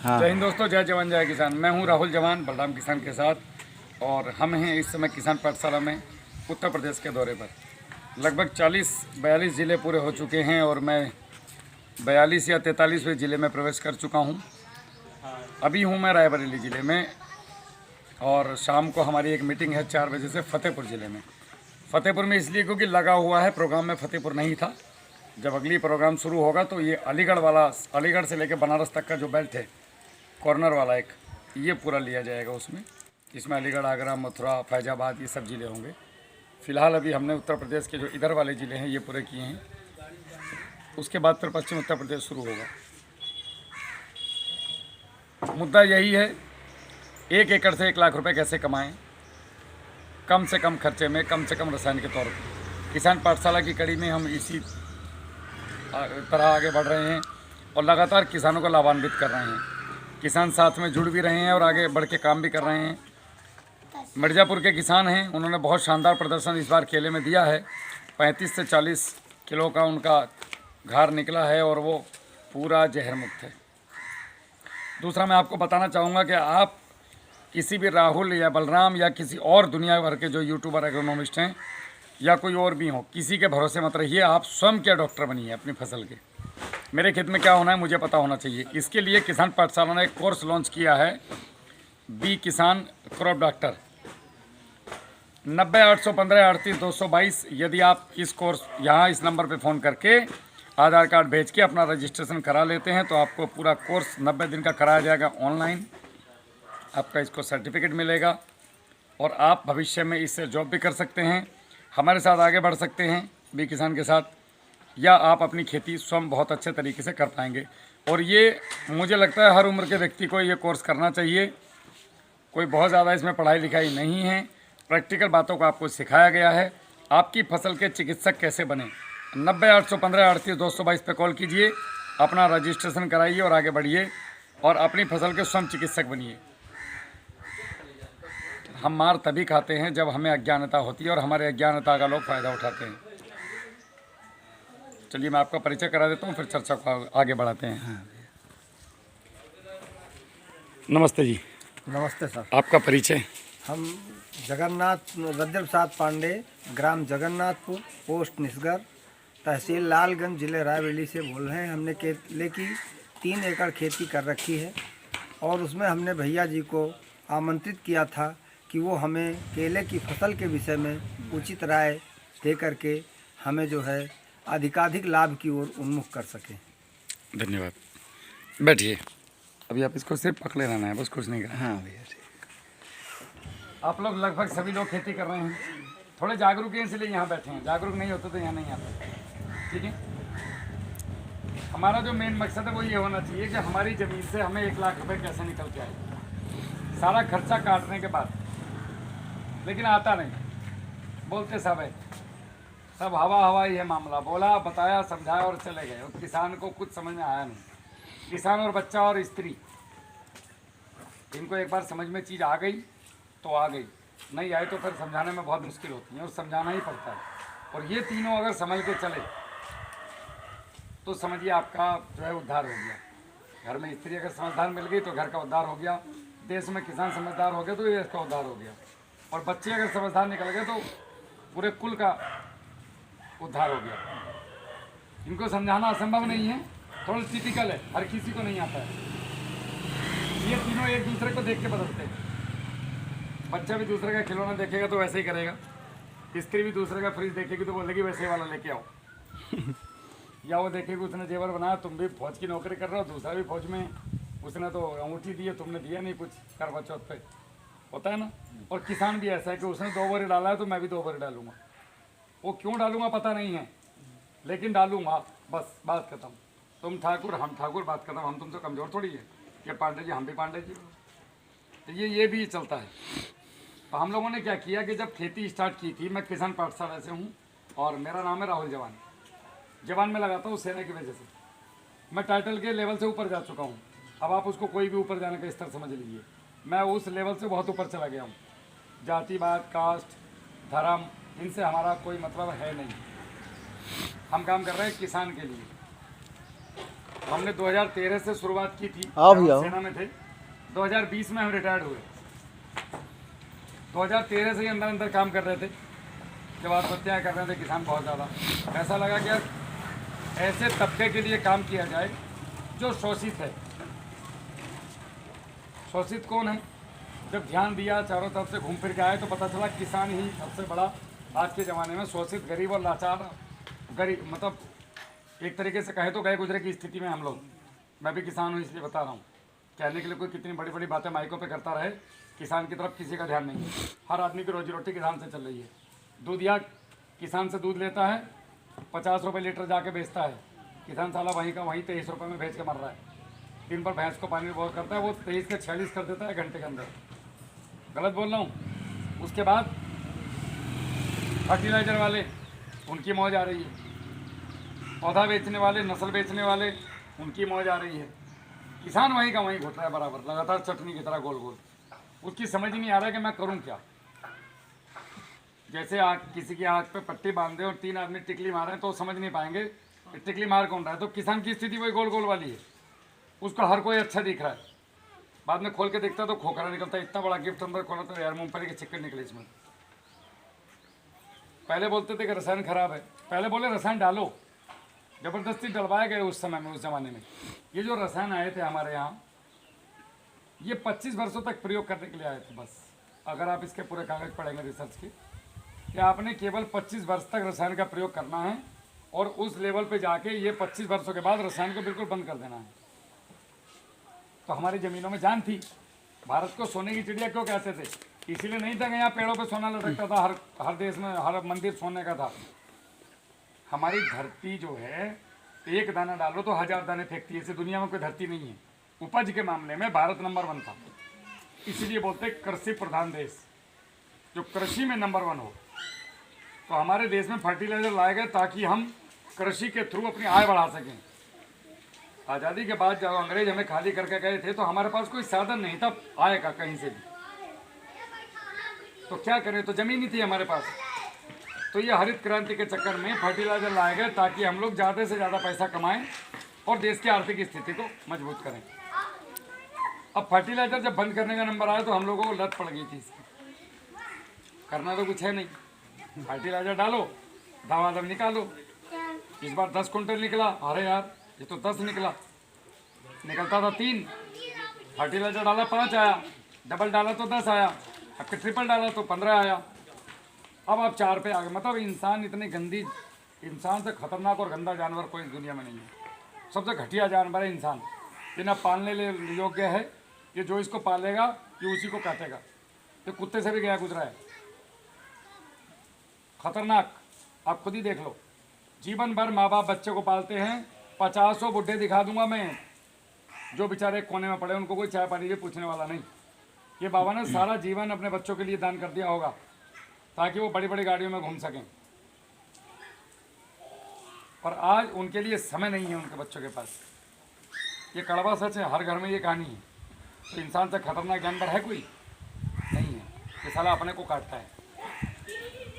हाँ। जय हिंद दोस्तों, जय जवान जय किसान। मैं हूं राहुल जवान बलराम किसान के साथ, और हम हैं इस समय किसान पाठशाला में उत्तर प्रदेश के दौरे पर। लगभग 40-42 ज़िले पूरे हो चुके हैं और मैं 42 या 43वें ज़िले में प्रवेश कर चुका हूं। अभी हूं मैं रायबरेली ज़िले में, और शाम को हमारी एक मीटिंग है 4 बजे से फतेहपुर ज़िले में। फतेहपुर में इसलिए क्योंकि लगा हुआ है, प्रोग्राम में फतेहपुर नहीं था। जब अगली प्रोग्राम शुरू होगा तो ये अलीगढ़ वाला, अलीगढ़ से लेकर बनारस तक का जो बेल्ट है, कॉर्नर वाला एक, ये पूरा लिया जाएगा उसमें। इसमें अलीगढ़, आगरा, मथुरा, फैजाबाद, ये सब ज़िले होंगे। फ़िलहाल अभी हमने उत्तर प्रदेश के जो इधर वाले ज़िले हैं ये पूरे किए हैं। उसके बाद फिर पश्चिम उत्तर प्रदेश शुरू होगा। मुद्दा यही है, 1 एकड़ से 1 लाख रुपए कैसे कमाएं, कम से कम खर्चे में, कम से कम रसायन के तौर पर। किसान पाठशाला की कड़ी में हम इसी तरह आगे बढ़ रहे हैं और लगातार किसानों को लाभान्वित कर रहे हैं। किसान साथ में जुड़ भी रहे हैं और आगे बढ़ के काम भी कर रहे हैं। मिर्ज़ापुर के किसान हैं, उन्होंने बहुत शानदार प्रदर्शन इस बार केले में दिया है। 35 से 40 किलो का उनका घार निकला है और वो पूरा जहर मुक्त है। दूसरा, मैं आपको बताना चाहूँगा कि आप किसी भी राहुल या बलराम या किसी और दुनिया भर के जो यूट्यूबर एग्रोनॉमिस्ट हैं या कोई और भी हो, किसी के भरोसे मत रहिए। आप स्वयं क्या डॉक्टर बनिए अपनी फसल के। मेरे खेत में क्या होना है मुझे पता होना चाहिए। इसके लिए किसान पाठशाला ने एक कोर्स लॉन्च किया है, बी किसान क्रॉप डॉक्टर। 90-815-38-222। यदि आप इस कोर्स यहाँ इस नंबर पे फ़ोन करके आधार कार्ड भेज के अपना रजिस्ट्रेशन करा लेते हैं तो आपको पूरा कोर्स 90 दिन का कराया जाएगा ऑनलाइन। आपका इसको सर्टिफिकेट मिलेगा और आप भविष्य में इससे जॉब भी कर सकते हैं, हमारे साथ आगे बढ़ सकते हैं बी किसान के साथ, या आप अपनी खेती स्वयं बहुत अच्छे तरीके से कर पाएंगे। और ये मुझे लगता है हर उम्र के व्यक्ति को ये कोर्स करना चाहिए। कोई बहुत ज़्यादा इसमें पढ़ाई लिखाई नहीं है, प्रैक्टिकल बातों को आपको सिखाया गया है। आपकी फसल के चिकित्सक कैसे बने, 90-815-38-222 पे कॉल कीजिए, अपना रजिस्ट्रेशन कराइए और आगे बढ़िए और अपनी फसल के स्वयं चिकित्सक बनिए। हम मार तभी खाते हैं जब हमें अज्ञानता होती है और हमारे अज्ञानता का लोग फ़ायदा उठाते हैं। चलिए मैं आपका परिचय करा देता हूँ, फिर चर्चा को आगे बढ़ाते हैं। हाँ। नमस्ते जी। नमस्ते सर। आपका परिचय? हम जगन्नाथ रज्जल प्रसाद पांडे, ग्राम जगन्नाथपुर, पोस्ट निसगर, तहसील लालगंज, जिले रायबरेली से बोल रहे हैं। हमने केले की 3 एकड़ खेती कर रखी है और उसमें हमने भैया जी को आमंत्रित किया था कि वो हमें केले की फसल के विषय में उचित राय दे करके हमें जो है अधिकाधिक लाभ की ओर उन्मुख कर सकें। धन्यवाद। बैठिए। अभी आप इसको सिर्फ पकड़े रहना है, बस कुछ नहीं करना। हाँ भैया। आप लोग लगभग सभी लोग खेती कर रहे हैं, थोड़े जागरूक हैं इसलिए यहाँ बैठे हैं। जागरूक नहीं होते तो यहाँ नहीं आते। ठीक है, हमारा जो मेन मकसद है वो ये होना चाहिए कि हमारी ज़मीन से हमें 1 लाख रुपए कैसे निकल के आए, सारा खर्चा काटने के बाद। लेकिन आता नहीं, बोलते सब है, सब हवा हवा ही है मामला। बोला, बताया, समझाया और चले गए, और किसान को कुछ समझ में आया नहीं। किसान और बच्चा और स्त्री, इनको एक बार समझ में चीज़ आ गई तो आ गई, नहीं आई तो फिर समझाने में बहुत मुश्किल होती है और समझाना ही पड़ता है। और ये तीनों अगर समझ के चले तो समझिए आपका जो है उद्धार हो गया। घर में स्त्री अगर समझदार मिल गई तो घर का उद्धार हो गया। देश में किसान समझदार हो गए तो देश का उद्धार हो गया। और बच्चे अगर समझदार निकल गए तो पूरे कुल का उद्धार हो गया। इनको समझाना असंभव नहीं है, थोड़ा टिपिकल है, हर किसी को नहीं आता है। ये तीनों एक दूसरे को देख के बदलते हैं। बच्चा भी दूसरे का खिलौना देखेगा तो वैसे ही करेगा, स्त्री भी दूसरे का फ्रिज देखेगी तो बोलेगी वैसे वाला लेके आओ। या वो देखेगी उसने जेवर बनाया, तुम भी फौज की नौकरी कर रहे हो, दूसरा भी फौज में, उसने तो अंगूठी दी है, तुमने दिया नहीं कुछ करवा चौथ पे, होता है ना। और किसान भी ऐसा है कि उसने 2 बोरी डाला है तो मैं भी 2 बोरी डालूंगा। वो क्यों डालूंगा पता नहीं है, लेकिन डालूंगा, बस बात खत्म। तुम ठाकुर हम ठाकुर, बात खत्म। हम तुमसे कमज़ोर थोड़ी है, ये पांडे जी हम भी पांडे जी। तो ये भी चलता है। तो हम लोगों ने क्या किया कि जब खेती स्टार्ट की थी, मैं किसान पाठशाला से हूँ और मेरा नाम है राहुल जवान। जवान में लगाता हूँ सेना की वजह से। मैं टाइटल के लेवल से ऊपर जा चुका हूँ। अब आप उसको कोई भी ऊपर जाने का स्तर समझ लीजिए। मैं उस लेवल से बहुत ऊपर चला गया हूँ। जातिवाद, कास्ट, धर्म, इनसे हमारा कोई मतलब है नहीं। हम काम कर रहे हैं किसान के लिए। हमने 2013 से शुरुआत की थी, आओ जब भैया। हम सेना में थे। 2020 में हम रिटायर्ड हुए। 2013 से ही अंदर अंदर काम कर रहे थे, जब आत्महत्याएँ कर रहे थे किसान बहुत ज़्यादा। ऐसा लगा कि यार ऐसे तबके के लिए काम किया जाए जो शोषित है। शोषित कौन है? जब ध्यान दिया, चारों तरफ से घूम फिर के आए तो पता चला किसान ही सबसे बड़ा आज के ज़माने में शोषित, गरीब और लाचार, गरीब मतलब एक तरीके से कहे तो गए गुजरे की स्थिति में हम लोग। मैं भी किसान हूँ इसलिए बता रहा हूँ। कहने के लिए कोई कितनी बड़ी बड़ी बातें माइकों पे करता रहे, किसान की तरफ किसी का ध्यान नहीं है। हर आदमी की रोजी रोटी किसान से चल रही है। दूधिया किसान से दूध लेता है, 50 रुपये लीटर जाके बेचता है। किसान साला वहीं का वहीं 23 रुपये में बेच के मर रहा है। दिन पर भैंस को पानी बहुत करता है, वो 23 के 46 कर देता है घंटे के अंदर। गलत बोल रहा हूँ? उसके बाद फर्टिलाइजर वाले, उनकी मौज आ रही है। पौधा बेचने वाले, नस्ल बेचने वाले, उनकी मौज आ रही है। किसान वहीं का वहीं घुट रहा है बराबर, लगातार चटनी की तरह गोल गोल। उसकी समझ ही नहीं आ रहा है कि मैं करूं क्या। जैसे आँख, किसी की आँख पे पट्टी बांध दे और 3 आदमी टिकली मारे तो समझ नहीं पाएंगे कि टिकली मार कौन रहा है। तो किसान की स्थिति वही गोल गोल वाली है। उसको हर कोई अच्छा दिख रहा है, बाद में खोल के देखता तो खोखरा निकलता है। इतना बड़ा गिफ्ट अंदर खोला तो यार मूंगफली के चिक्कन निकले इसमें। पहले बोलते थे कि रसायन खराब है, पहले बोले रसायन डालो, ज़बरदस्ती डलवाए गए उस समय में, उस ज़माने में। ये जो रसायन आए थे हमारे यहाँ, ये 25 वर्षों तक प्रयोग करने के लिए आए थे बस। अगर आप इसके पूरे कागज पढ़ेंगे रिसर्च के, कि आपने केवल 25 वर्ष तक रसायन का प्रयोग करना है और उस लेवल पे जाके ये 25 वर्षों के बाद रसायन को बिल्कुल बंद कर देना है। तो हमारी ज़मीनों में जान थी। भारत को सोने की चिड़िया क्यों कहते थे? इसीलिए नहीं था कि यहाँ पेड़ों पे सोना लटकता था, हर देश में हर मंदिर सोने का था। हमारी धरती जो है, एक दाना डालो तो 1000 दाने फेंकती है। ऐसे दुनिया में कोई धरती नहीं है। उपज के मामले में भारत नंबर 1 था। इसीलिए बोलते कृषि प्रधान देश, जो कृषि में नंबर 1 हो। तो हमारे देश में फर्टिलाइजर लाए गए ताकि हम कृषि के थ्रू अपनी आय बढ़ा सकें। आज़ादी के बाद जब अंग्रेज हमें खाली करके गए थे तो हमारे पास कोई साधन नहीं था आय का कहीं से भी। तो क्या करें, तो ज़मीन ही थी हमारे पास। तो ये हरित क्रांति के चक्कर में फर्टिलाइजर लाए गए ताकि हम लोग ज़्यादा से ज़्यादा पैसा कमाएं और देश की आर्थिक स्थिति को मजबूत करें। अब फर्टिलाइजर जब बंद करने का नंबर आया तो हम लोगों को लत पड़ गई थी इसकी। करना तो कुछ है नहीं, फर्टिलाइजर डालो, दवा दम निकालो। इस बार 10 कुंटल निकला, अरे यार ये तो 10 निकला, निकलता था 3। फर्टिलाइजर डाला 5 आया, डबल डाला तो 10 आया, अब फिर ट्रिपल डाला तो 15 आया। अब आप 4 पे आ गए। मतलब इंसान इतनी गंदी, इंसान से खतरनाक और गंदा जानवर कोई इस दुनिया में नहीं है। सबसे घटिया जानवर है इंसान। बिना पालने ले योग्य है। ये जो इसको पालेगा ये उसी को काटेगा। ये कुत्ते से भी गया गुजरा है, खतरनाक। आप खुद ही देख लो। जीवन भर माँ बाप बच्चे को पालते हैं। 50 बुढ़े दिखा दूंगा मैं जो बेचारे कोने में पड़े, उनको कोई चाय पानी भी पूछने वाला नहीं। ये बाबा ने सारा जीवन अपने बच्चों के लिए दान कर दिया होगा ताकि वो बड़ी बड़ी गाड़ियों में घूम सकें, पर आज उनके लिए समय नहीं है उनके बच्चों के पास। ये कड़वा सच है, हर घर में ये कहानी है। तो इंसान से खतरनाक जानवर है कोई नहीं है। ये साला अपने को काटता है,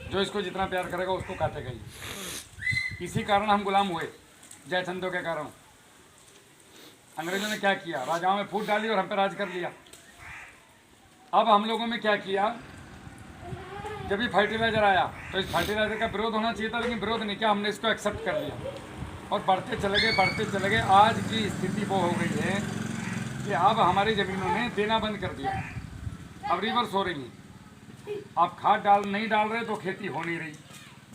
जो इसको जितना प्यार करेगा उसको काटेगा ही। इसी कारण हम गुलाम हुए, जयचंदों के कारण। अंग्रेजों ने क्या किया, राजाओं में फूट डाली और हम पे राज कर लिया। अब हम लोगों में क्या किया, जब भी फर्टिलाइजर आया तो इस फर्टिलाइजर का विरोध होना चाहिए था, लेकिन विरोध नहीं किया, हमने इसको एक्सेप्ट कर लिया और बढ़ते चले गए, बढ़ते चले गए। आज की स्थिति वो हो गई है कि अब हमारी ज़मीनों ने देना बंद कर दिया, अब रिवर्स हो रही है। आप खाद नहीं डाल रहे तो खेती हो नहीं रही,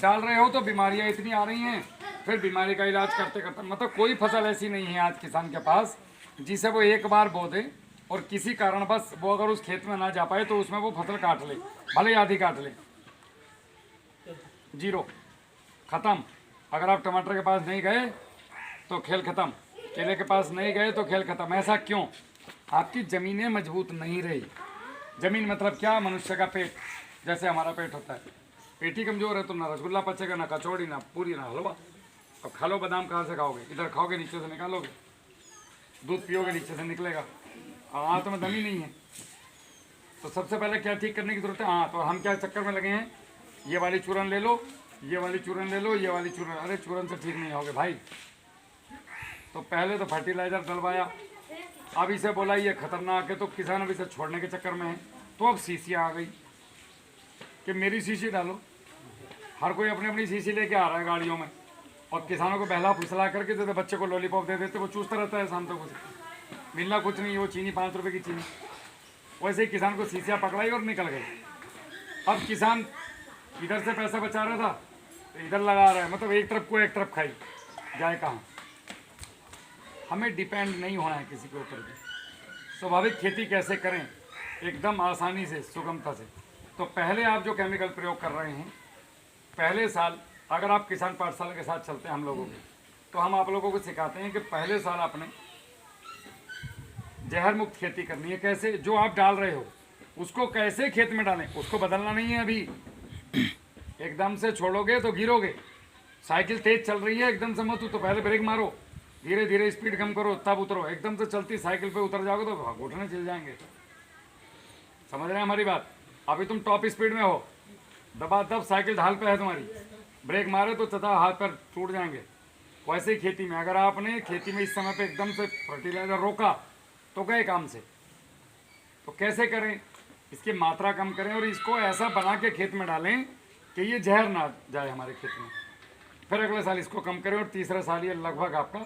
डाल रहे हो तो बीमारियां इतनी आ रही हैं, फिर बीमारी का इलाज करते करते मतलब कोई फसल ऐसी नहीं है आज किसान के पास जिसे वो एक बार बो दे और किसी कारण बस वो अगर उस खेत में ना जा पाए तो उसमें वो फसल काट ले, भले आधी काट ले, जीरो, ख़त्म। अगर आप टमाटर के पास नहीं गए तो खेल ख़त्म, केले के पास नहीं गए तो खेल ख़त्म। ऐसा क्यों? आपकी ज़मीनें मजबूत नहीं रही। ज़मीन मतलब क्या? मनुष्य का पेट, जैसे हमारा पेट होता है। पेट ही कमज़ोर है तो ना रसगुल्ला पचेगा, ना कचौड़ी, ना पूरी, ना हलवा। अब खा लो बादाम, कहाँ से खाओगे? इधर खाओगे नीचे से निकालोगे, दूध पियोगे नीचे से निकलेगा। हाथ में दम ही नहीं है। तो सबसे पहले क्या ठीक करने की ज़रूरत है? हाँ, तो हम क्या चक्कर में लगे हैं, ये वाली चूरन ले लो, ये वाली चूरन ले लो, ये वाली चूरन। अरे चूरन से ठीक नहीं होगे भाई। तो पहले तो फर्टिलाइज़र डलवाया, अब इसे बोला ये खतरनाक है, तो किसान अब इसे छोड़ने के चक्कर में है। तो अब शीशियाँ आ गई कि मेरी शीशी डालो, हर कोई अपनी अपनी शीशी लेके आ रहा है गाड़ियों में, और किसानों को बहला फुसला करके जैसे बच्चे को लॉलीपॉप दे देते, वो चूसता रहता है शाम तक, उसे मिलना कुछ नहीं, वो चीनी 5 रुपए की चीनी। वैसे ही किसान को शीशियाँ पकड़ाई और निकल गई। अब किसान इधर से पैसा बचा रहा था तो इधर लगा रहा है, मतलब एक तरफ को एक तरफ खाई जाए कहाँ। हमें डिपेंड नहीं होना है किसी के ऊपर भी। स्वाभाविक खेती कैसे करें एकदम आसानी से, सुगमता से। तो पहले आप जो केमिकल प्रयोग कर रहे हैं, पहले साल अगर आप किसान पाठशाला के साथ चलते हैं हम लोगों के, तो हम आप लोगों को सिखाते हैं कि पहले साल आपने जहर मुक्त खेती करनी है। कैसे? जो आप डाल रहे हो उसको कैसे खेत में डालें, उसको बदलना नहीं है। अभी एकदम से छोड़ोगे तो गिरोगे। साइकिल तेज चल रही है, एकदम से मत तो पहले ब्रेक मारो, धीरे धीरे स्पीड कम करो, तब उतरो। एकदम से चलती साइकिल पे उतर जाओगे तो घुटने चल जाएंगे। समझ रहे हैं हमारी बात? अभी तुम टॉप स्पीड में हो, दबा दब साइकिल ढाल पे है तुम्हारी, ब्रेक मारे तो तथा हाथ पैर टूट जाएंगे। वैसे ही खेती में, अगर आपने खेती में इस समय पे एकदम से फर्टिलाइजर रोका तो गए काम से। तो कैसे करें? इसकी मात्रा कम करें और इसको ऐसा बना के खेत में डालें कि ये जहर ना जाए हमारे खेत में। फिर अगले साल इसको कम करें और तीसरा साल ये लगभग आपका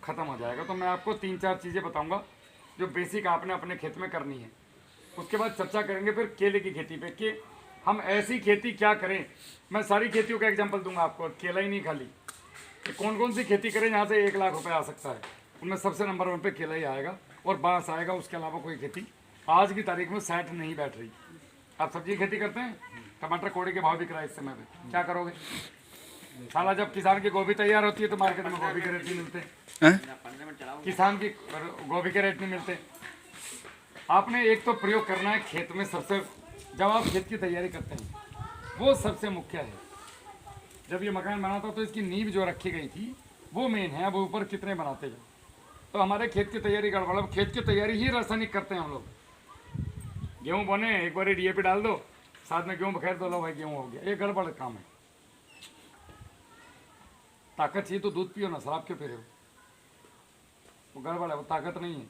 ख़त्म हो जाएगा। तो मैं आपको 3-4 चीज़ें बताऊंगा जो बेसिक आपने अपने खेत में करनी है। उसके बाद चर्चा करेंगे फिर केले की खेती पे कि हम ऐसी खेती क्या करें। मैं सारी खेतियों का एग्जाम्पल दूंगा आपको, केला ही नहीं खाली, कि कौन कौन सी खेती करें जहाँ से 1 लाख रुपये आ सकता है। उनमें सबसे नंबर 1 पे केला ही आएगा और बांस आएगा। उसके अलावा कोई खेती आज की तारीख में सेट नहीं बैठ रही। आप सब्जी खेती करते हैं, टमाटर कोड़े के भाव बिक रहा है इस समय पे, क्या करोगे? साला जब किसान की गोभी तैयार होती है तो मार्केट में गोभी के रेट नहीं मिलते, किसान की गोभी के रेट नहीं मिलते। आपने एक तो प्रयोग करना है खेत में। सबसे जब आप खेत की तैयारी करते हैं वो सबसे मुख्य है। जब ये मकान बना था तो इसकी नींव जो रखी गई थी वो मेन है। अब ऊपर कितने बनाते जाओ, तो हमारे खेत की तैयारी गड़बड़। अब खेत की तैयारी ही रासायनिक करते हैं हम लोग। गेहूँ बोने, एक बार डीएपी डाल दो, साथ में गेहूँ बखेर दो, लो भाई गेहूँ हो गया। ये गड़बड़ काम है। ताकत चाहिए तो दूध पियो ना, शराब क्यों पी रहे हो? वो गड़बड़ है, वो ताकत नहीं है।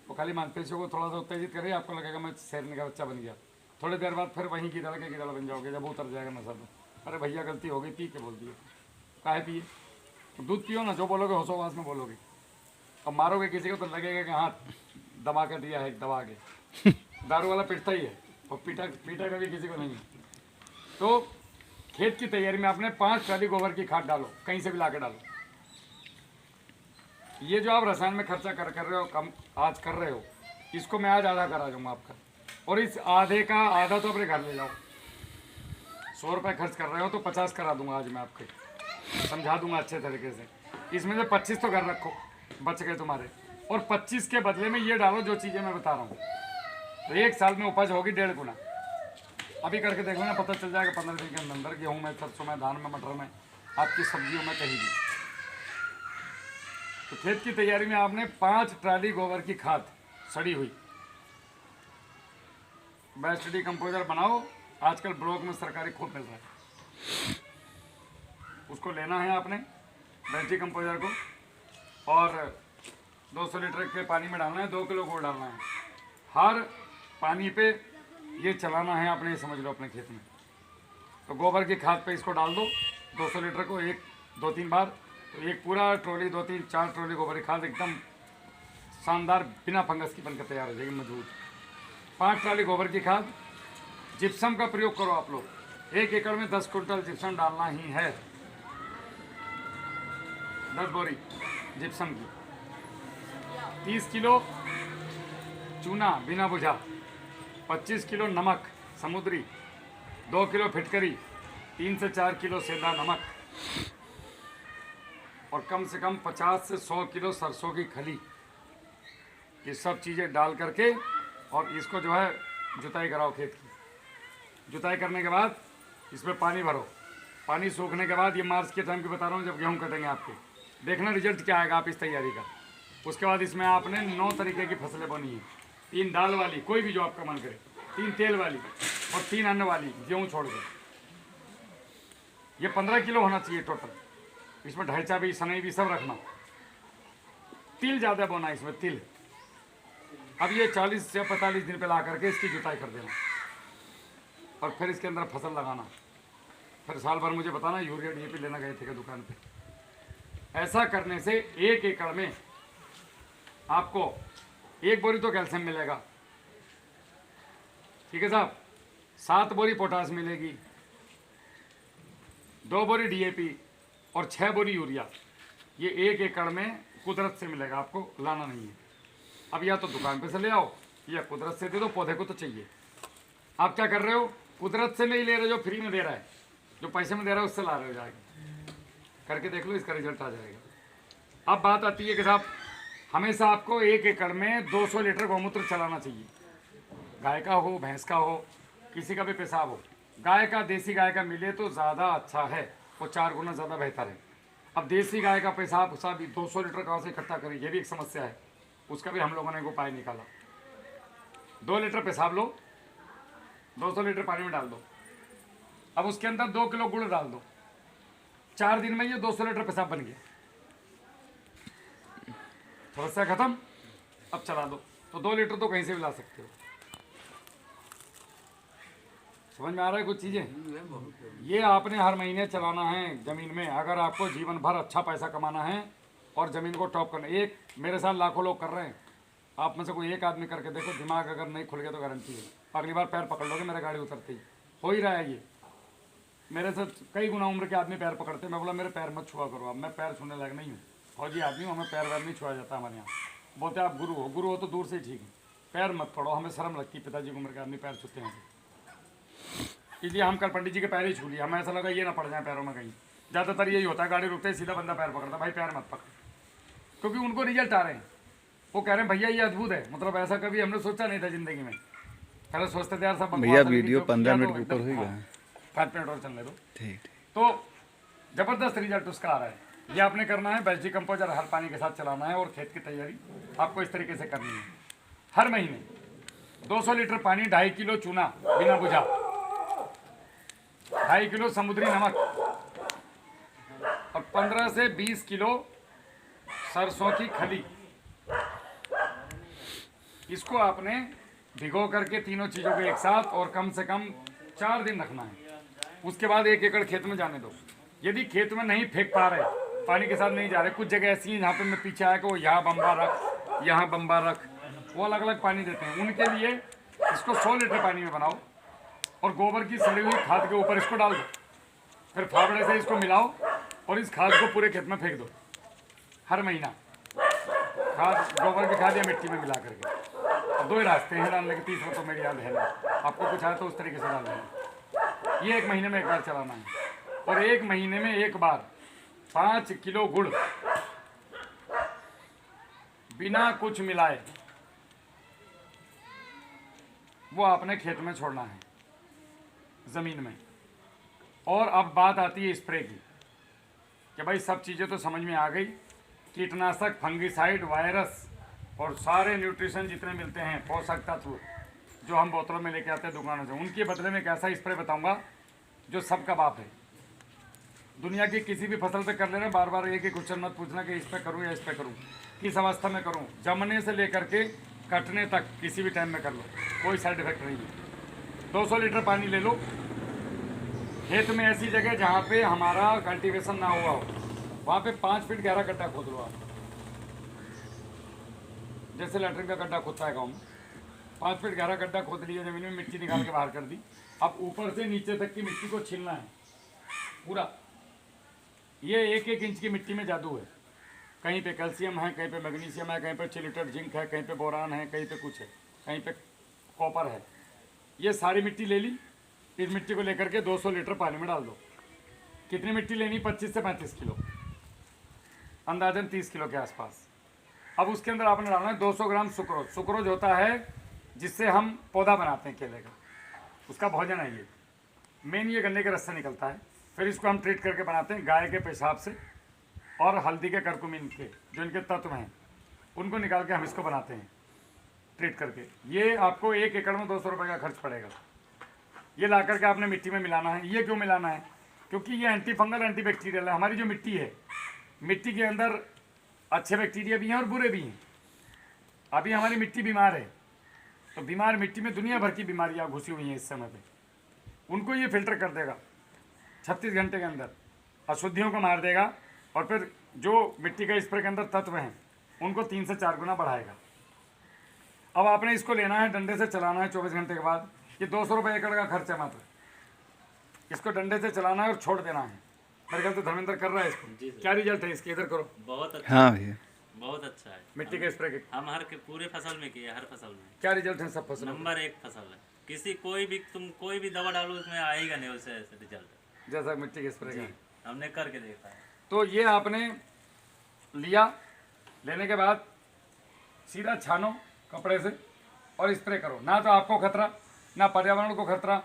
वो खाली मांसपेशियों को थोड़ा सा उत्तेजित करे, आपको लगेगा मैं शेरनी का बच्चा बन गया। थोड़ी देर बाद फिर वहीं की गिदड़ बन जाओगे जब उतर जाएगा नशा। तो अरे भैया गलती हो गई, पी के बोल दिए। काहे पिए? तो दूध पियो ना, जो बोलोगे होशोवास में बोलोगे। अब मारोगे किसी को तो लगेगा कि हाँ दबा के दिया है, दबा के। दारू वाला पिटता ही है, और पीटा कभी किसी को नहीं है। तो खेत की तैयारी में आपने 5 ट्राली गोबर की खाद डालो, कहीं से भी ला के डालो। ये जो आप रसायन में खर्चा कर रहे हो, कम आज कर रहे हो, इसको मैं आज आधा करा दूंगा आपका। और इस आधे का आधा तो अपने घर ले जाओ। 100 रुपये खर्च कर रहे हो तो 50 करा दूंगा आज मैं आपके, समझा दूंगा अच्छे तरीके से। इसमें से 25 तो घर रखो, बच गए तुम्हारे, और 25 के बदले में ये डालो जो चीज़ें मैं बता रहा हूँ। तो 1 साल में उपज होगी 1.5 गुना। अभी करके देखो ना, पता चल जाएगा 15 दिन के अंदर। गेहूँ में, सरसों में, धान में, मटर में, आपकी सब्जियों में, कहीं भी। तो खेत की तैयारी में आपने 5 ट्राली गोबर की खाद सड़ी हुई, बेस्ट डिकम्पोजर बनाओ। आजकल ब्लॉक में सरकारी खूब मिल रहा है, उसको लेना है आपने बेस्ट डिकम्पोजर को, और 200 लीटर के पानी में डालना है, 2 किलो गुड़ डालना है। हर पानी पे ये चलाना है आपने, समझ लो अपने खेत में। तो गोबर की खाद पे इसको डाल दो 200 लीटर को 1-2-3 बार। तो एक पूरा ट्रॉली, 2-3-4 ट्रॉली गोबर की खाद एकदम शानदार बिना फंगस की बनकर तैयार हो जाएगी, मजबूत। 5 ट्राली गोबर की खाद। जिप्सम का प्रयोग करो आप लोग। 1 एकड़ में 10 कुंटल जिप्सम डालना ही है। 10 बोरी जिप्सम की। 30 किलो चूना बिना बुझा, 25 किलो नमक समुद्री, 2 किलो फिटकरी, 3 से 4 किलो सेंधा नमक, और कम से कम 50 से 100 किलो सरसों की खली। ये सब चीज़ें डाल करके और इसको जो है जुताई कराओ खेत की। जुताई करने के बाद इसमें पानी भरो। पानी सूखने के बाद, ये मार्च के टाइम की बता रहा हूँ जब गेहूँ कटेंगे आपके, देखना रिजल्ट क्या आएगा आप इस तैयारी का। उसके बाद इसमें आपने 9 तरीके की फसलें बोनी है। 3 दाल वाली, कोई भी जो आपका मन करे, 3 तेल वाली और 3 अन्न वाली, गेहूँ छोड़ के। ये 15 किलो होना चाहिए टोटल। इसमें ढांचा भी, सनई भी सब रखना। तिल ज़्यादा बोना है इसमें, तिल। अब ये 40 से 45 दिन पे ला करके इसकी जुताई कर देना और फिर इसके अंदर फसल लगाना। फिर साल भर मुझे बताना यूरिया DAP लेना गए थे क्या दुकान पे। ऐसा करने से 1 एकड़ में आपको 1 बोरी तो कैल्शियम मिलेगा, ठीक है साहब, 7 बोरी पोटास मिलेगी, 2 बोरी DAP और 6 बोरी यूरिया। ये 1 एकड़ में कुदरत से मिलेगा, आपको लाना नहीं है। अब या तो दुकान पे से ले आओ या कुदरत से दे दो, पौधे को तो चाहिए। आप क्या कर रहे हो, कुदरत से नहीं ले रहे, जो फ्री में दे रहा है, जो पैसे में दे रहा है उससे ला रहे हो जाएगा। करके देख लो, इसका रिजल्ट आ जाएगा। अब बात आती है कि साहब हमेशा आपको 1 एकड़ में 200 लीटर गौमूत्र चलाना चाहिए। गाय का हो, भैंस का हो, किसी का भी पेशाब हो। गाय का, देसी गाय का मिले तो ज़्यादा अच्छा है, वो 4 गुना ज़्यादा बेहतर है। अब देसी गाय का पेशाब साहब 200 लीटर कहाँ से इकट्ठा करें, ये भी एक समस्या है। उसका भी हम लोगों ने एक उपाय निकाला। 2 लीटर पेशाब लो, 200 लीटर पानी में डाल दो, अब उसके अंदर 2 किलो गुड़ डाल दो। 4 दिन में ये 200 लीटर पेशाब बन गया, समस्या खत्म। अब चला दो, तो 2 लीटर तो कहीं से भी ला सकते हो। समझ में आ रहा है कुछ चीज़ें? ये आपने हर महीने चलाना है ज़मीन में, अगर आपको जीवन भर अच्छा पैसा कमाना है और ज़मीन को टॉप करना। एक मेरे साथ लाखों लोग कर रहे हैं, आप में से कोई एक आदमी करके देखो, दिमाग अगर नहीं खुल गया तो गारंटी है अगली बार पैर पकड़ लोगे मेरे गाड़ी उतरते ही। हो ही रहा है ये, मेरे साथ कई गुना उम्र के आदमी पैर पकड़ते, मैं बोला मेरे पैर मत छुआ करो। अब मैं पैर छूने लायक नहीं हूँ, फौजी आदमी हूँ, हमें पैर वैर नहीं छुआ जाता हमारे यहाँ। बोलते आप गुरु हो तो दूर से ही ठीक है, पैर मत पड़ो, हमें शर्म लगती है, पिताजी की उम्र के आदमी पैर छूते हैं। इसलिए हम कल पंडित जी के पैर ही छू लिए, हमें ऐसा लगा ये ना पड़ जाए पैरों में कहीं। ज़्यादातर यही होता है, गाड़ी रुकते ही सीधा बंदा पैर पकड़ता, भाई पैर मत पकड़, क्योंकि उनको रिजल्ट आ रहे हैं। वो कह रहे हैं भैया ये अद्भुत है, मतलब ऐसा कभी हमने सोचा नहीं था जिंदगी में। पहले सोचते थे यार सब भैया वीडियो 15 मिनट के ऊपर हो गया, 5 मिनट और चलने दो। ठीक। तो जबरदस्त रिजल्ट उसका आ रहा है। ये आपने करना है, बेस्ट डिकम्पोजर हर पानी के साथ चलाना है, और खेत की तैयारी आपको इस तरीके से करनी है। हर महीने 200 लीटर पानी, 2.5 किलो चूना बिना बुझा, 2.5 किलो समुद्री नमक और 15 से 20 किलो सरसों की खली। इसको आपने भिगो करके तीनों चीज़ों को एक साथ और कम से कम 4 दिन रखना है। उसके बाद 1 एकड़ खेत में जाने दो। यदि खेत में नहीं फेंक पा रहे, पानी के साथ नहीं जा रहे, कुछ जगह ऐसी है जहाँ पे मैं पीछे आया कि वो यहाँ बम्बा रख, यहाँ बम्बा रख, वो अलग अलग पानी देते हैं। उनके लिए इसको 100 लीटर पानी में बनाओ और गोबर की सड़ी हुई खाद के ऊपर इसको डाल दो, फिर फावड़े से इसको मिलाओ और इस खाद को पूरे खेत में फेंक दो। हर महीना खाद, गोबर की खाद या मिट्टी में मिला करके। अब 2 ही रास्ते हैं डालने के, तीसरा तो मेरी याद है ना, आपको कुछ आए तो उस तरीके से डाल देना। ये 1 महीने में 1 बार चलाना है, और 1 महीने में 1 बार 5 किलो गुड़ बिना कुछ मिलाए वो आपने खेत में छोड़ना है, ज़मीन में। और अब बात आती है स्प्रे की, कि भाई सब चीज़ें तो समझ में आ गई, कीटनाशक, फंगिसाइड, वायरस और सारे न्यूट्रिशन जितने मिलते हैं, पोषक तत्व जो हम बोतलों में लेके आते हैं दुकानों से, उनके बदले में एक ऐसा स्प्रे बताऊंगा जो सबका बाप है। दुनिया की किसी भी फसल पे कर लेना, बार बार एक ही क्वेश्चन मत पूछना कि इस पे करूँ या इस पे करूँ, किस अवस्था में करूँ। जमने से लेकर के कटने तक किसी भी टाइम में कर लो, कोई साइड इफेक्ट नहीं है। 200 लीटर पानी ले लो, खेत में ऐसी जगह जहाँ पे हमारा कल्टीवेशन ना हुआ हो, वहाँ पे 5 फीट गहरा गड्ढा खोद लो आप, जैसे लैट्रिन का गड्ढा खोदता है गाँव में। 5 फीट गहरा गड्ढा खोद लिया, जमीन में मिट्टी निकाल के बाहर कर दी। अब ऊपर से नीचे तक की मिट्टी को छीलना है पूरा। ये 1-1 इंच की मिट्टी में जादू है। कहीं पे कैल्शियम है, कहीं पे मैग्नीशियम है, कहीं पे 6 लीटर जिंक है, कहीं पे बोरान है, कहीं पे कुछ है, कहीं पे कॉपर है। ये सारी मिट्टी ले ली, इस मिट्टी को लेकर के 200 लीटर पानी में डाल दो। कितनी मिट्टी लेनी? 25 से 35 किलो, अंदाजन 30 किलो के आसपास। अब उसके अंदर आपने डालना है 200 ग्राम सुक्रोज। सुक्रोज होता है जिससे हम पौधा बनाते हैं केले का, उसका भोजन है ये। मेन ये गन्ने के रस से निकलता है। फिर इसको हम ट्रीट करके बनाते हैं गाय के पेशाब से और हल्दी के, करकुमिन के, जो इनके तत्व हैं उनको निकाल के हम इसको बनाते हैं ट्रीट करके। ये आपको 1 एकड़ में 200 रुपये का खर्च पड़ेगा। ये ला करके आपने मिट्टी में मिलाना है। ये क्यों मिलाना है? क्योंकि ये एंटी फंगल, एंटी बैक्टीरियल है। हमारी जो मिट्टी है, मिट्टी के अंदर अच्छे बैक्टीरिया भी हैं और बुरे भी हैं। अभी हमारी मिट्टी बीमार है, तो बीमार मिट्टी में दुनिया भर की बीमारियां घुसी हुई हैं इस समय पे, उनको ये फिल्टर कर देगा 36 घंटे के अंदर, अशुद्धियों को मार देगा, और फिर जो मिट्टी का स्प्रे के अंदर तत्व हैं उनको 3 से 4 गुना बढ़ाएगा। अब आपने इसको लेना है, डंडे से चलाना है 24 घंटे के बाद। ये 200 रुपये एकड़ का खर्च है मात्र। इसको डंडे से चलाना है और छोड़ देना है। मेरे ख्याल से धर्मेंद्र कर रहा है इसको। क्या रिजल्ट है इसके, इधर करो। बहुत अच्छा, हाँ भैया, बहुत अच्छा है। मिट्टी के स्प्रे के हम हर के पूरे फसल में किए, हर फसल में क्या रिजल्ट है सब फसल? नंबर 1 फसल है। किसी कोई भी तुम कोई भी दवा डालो उसमें आएगा नहीं वैसे ऐसे रिजल्ट, जैसा मिट्टी के स्प्रे का हमने करके देखा है। तो ये आपने लिया, लेने के बाद सीधा छानो कपड़े से और स्प्रे करो। ना तो आपको खतरा, ना पर्यावरण को खतरा,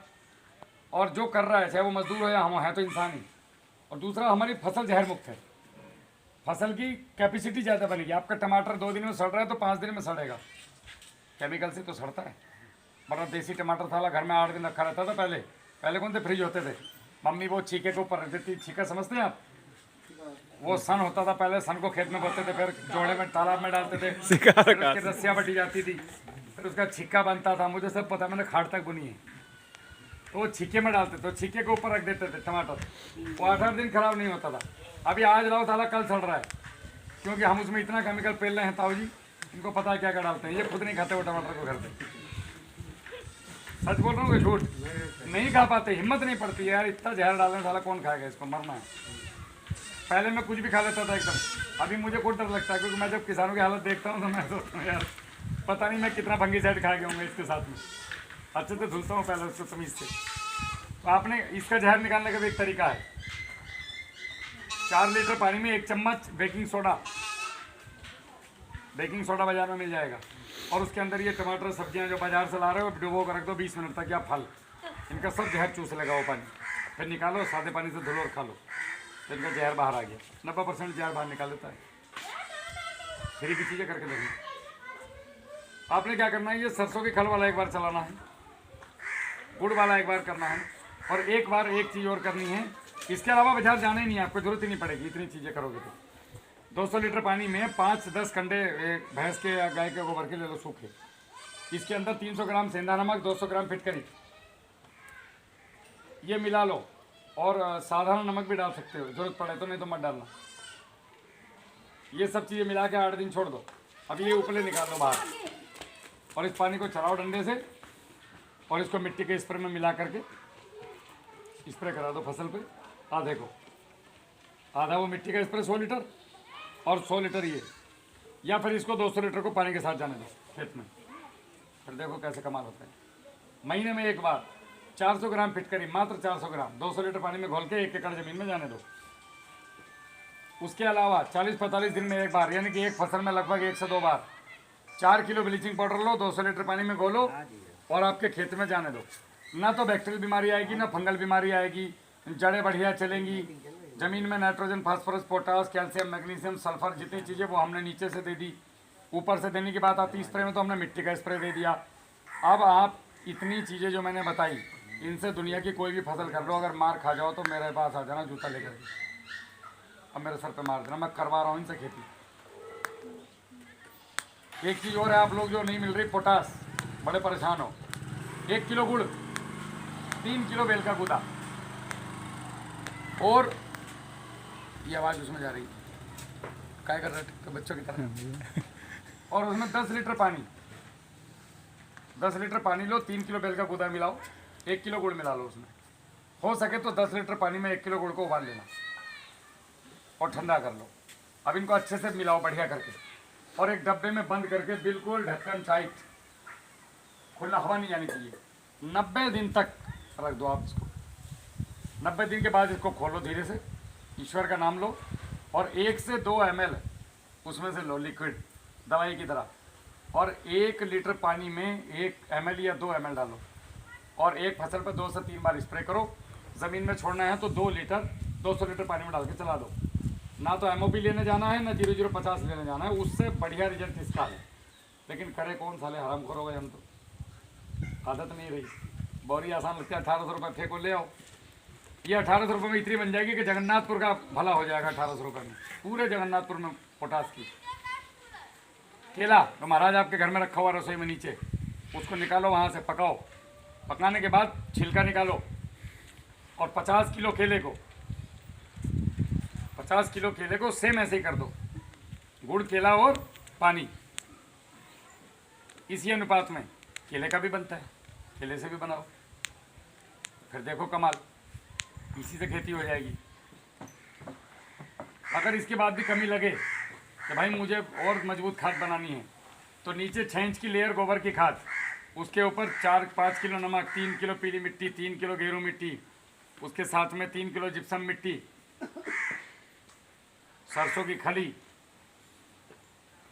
और जो कर रहा है चाहे वो मजदूर हो या हम हैं तो इंसान ही। और दूसरा, हमारी फसल जहर मुक्त है, फसल की कैपेसिटी ज़्यादा बनेगी। आपका टमाटर 2 दिन में सड़ रहा है तो 5 दिन में सड़ेगा, केमिकल से तो सड़ता है। बड़ा देसी टमाटर था, घर में 8 दिन रखा रहता था। पहले कौन थे, फ्रिज होते थे। मम्मी वो छीके के ऊपर रख देती, छीका समझते हैं आप, वो सन होता था पहले, सन को खेत में बोते थे, फिर जोड़े में तालाब में डालते थे, फिर उसकी रस्सियाँ बटी जाती थी, फिर उसका छिक्का बनता था। मुझे सब पता, मैंने खाट तक बुनी है। तो वो छीके में डालते, तो छीके के ऊपर रख देते थे टमाटर, वो 8-8 दिन खराब नहीं होता था। अभी आज लाओ साला कल सड़ रहा है, क्योंकि हम उसमें इतना केमिकल पेल रहे हैं। ताऊ जी इनको पता है क्या क्या डालते हैं, ये खुद नहीं खाते वो टमाटर को घर पे। सच बोल रहा हूँ कि झूठ? नहीं खा पाते, हिम्मत नहीं पड़ती है यार, इतना जहर डालने साला कौन खाएगा इसको, मरना है। पहले मैं कुछ भी खा लेता था एकदम, अभी मुझे कोई डर लगता है, क्योंकि मैं जब किसानों की हालत देखता हूँ तो मैं सोचता हूँ यार पता नहीं मैं कितना फंगीसाइड खा गया हूँ इसके साथ में। अच्छे से धुलता हूँ पहले उसको तमीज़ से। तो आपने इसका जहर निकालने का भी एक तरीका है। 4 लीटर पानी में 1 चम्मच बेकिंग सोडा बाजार में मिल जाएगा, और उसके अंदर ये टमाटर सब्जियां जो बाजार से ला रहे हो डुबो कर रख दो 20 मिनट तक, या फल, इनका सब जहर चूस लेगा वो पानी। फिर निकालो, सादे पानी से धुलो और खा लो, तो इनका जहर बाहर आ गया। 90% जहर बाहर निकाल देता है। फ्री की चीज़ें करके देखिए। आपने क्या करना है, ये सरसों के खल वाला एक बार चलाना है, गुड़ वाला एक बार करना है, और एक बार एक चीज़ और करनी है। इसके अलावा बाजार जाना ही नहीं है, आपको जरूरत ही नहीं पड़ेगी। इतनी चीज़ें करोगे तो 200 लीटर पानी में 5-10 कंडे भैंस के या गाय के गोबर के ले लो सूखे। इसके अंदर 300 ग्राम सेंधा नमक, 200 ग्राम फिटकरी, ये मिला लो, और साधारण नमक भी डाल सकते हो जरूरत पड़े तो, नहीं तो मत डालना। ये सब चीज़ें मिला के 8 दिन छोड़ दो। अब ये उपले निकाल लो बाहर, और इस पानी को चलाओ डंडे से, और इसको मिट्टी के स्प्रे में मिला करके स्प्रे करा दो फसल पे। आधे को आधा वो मिट्टी का स्प्रे 100 लीटर, और 100 लीटर ये, या फिर इसको 200 लीटर को पानी के साथ जाने दो खेत में। फिर देखो कैसे कमाल होता है। महीने में एक बार 400 ग्राम फिटकरी, मात्र 400 ग्राम 200 लीटर पानी में घोल के 1 एकड़ ज़मीन में जाने दो। उसके अलावा 40-45 दिन में एक बार, यानी कि एक फसल में लगभग 1 से 2 बार 4 किलो ब्लीचिंग पाउडर लो, 200 लीटर पानी में घोलो और आपके खेत में जाने दो। ना तो बैक्टीरियल बीमारी आएगी, ना फंगल बीमारी आएगी, जड़ें बढ़िया चलेंगी। ज़मीन में nitrogen, phosphorus, potash, calcium, magnesium, sulphur जितनी चीज़ें वो हमने नीचे से दे दी। ऊपर से देने की बात आती स्प्रे में, तो हमने मिट्टी का स्प्रे दे दिया। अब आप इतनी चीज़ें जो मैंने बताई, इनसे दुनिया की कोई भी फसल कर लो, अगर मार खा जाओ तो मेरे पास आ जाना जूता लेकर, अब मेरे सर पे मार देना, मैं करवा रहा हूँ इनसे खेती। एक चीज़ और है, आप लोग जो नहीं मिल रही पोटास, बड़े परेशान हो। 1 किलो गुड़, 3 किलो बेल का गूदा, और ये आवाज़ उसमें जा रही है, क्या कर रहे हैं बच्चों की तरह। और उसमें 10 लीटर पानी, 10 लीटर पानी लो, 3 किलो बेल का गूदा मिलाओ, 1 किलो गुड़ मिला लो उसमें। हो सके तो 10 लीटर पानी में 1 किलो गुड़ को उबाल लेना और ठंडा कर लो। अब इनको अच्छे से मिलाओ बढ़िया करके, और एक डब्बे में बंद करके बिल्कुल ढक्कन टाइट, खुला हवा नहीं जानी चाहिए। 90 दिन तक रख दो आप इसको। 90 दिन के बाद इसको खोलो धीरे से, ईश्वर का नाम लो, और 1 से 2 ml उसमें से लो लिक्विड दवाई की तरह, और 1 लीटर पानी में 1 ml या 2 ml डालो, और एक फसल पर 2 से 3 बार स्प्रे करो। ज़मीन में छोड़ना है तो 2 लीटर 200 लीटर पानी में डाल के चला दो। ना तो MOP लेने जाना है, ना 0050 लेने जाना है, उससे बढ़िया रिजल्ट इसका है। लेकिन करे कौन, साले हरामखोर हो गए हम तो, आदत नहीं रही। बोरी आसान लगता है, 1800 रुपये फेंको ले आओ। ये 1800 रुपये में इतनी बन जाएगी कि जगन्नाथपुर का भला हो जाएगा। 1800 रुपये में पूरे जगन्नाथपुर में पोटास की। केला तो महाराज आपके घर में रखा हुआ रसोई में नीचे, उसको निकालो वहाँ से, पकाओ। पकाने के बाद छिलका निकालो और 50 किलो केले को 50 किलो केले को सेम ऐसे ही कर दो, गुड़ केला और पानी इसी अनुपात में। केले का भी बनता है, केले से भी बनाओ, फिर देखो कमाल, इसी से खेती हो जाएगी। अगर इसके बाद भी कमी लगे कि भाई मुझे और मजबूत खाद बनानी है, तो नीचे 6 इंच की लेयर गोबर की खाद, उसके ऊपर 4-5 किलो नमक, 3 किलो पीली मिट्टी, 3 किलो गेरू मिट्टी, उसके साथ में 3 किलो जिप्सम मिट्टी, सरसों की खली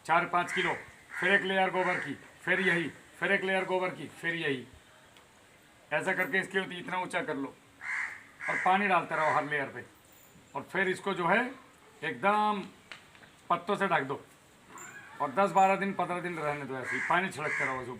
4-5 किलो, फिर एक लेयर गोबर की, फिर यही, फिर एक लेयर गोबर की, फिर यही, ऐसा करके इसके इतना ऊंचा कर लो और पानी डालते रहो हर लेयर पे। और फिर इसको जो है एकदम पत्तों से ढक दो और 10-12 दिन 15 दिन रहने दो, ऐसे ही पानी छिड़कते रहो, जो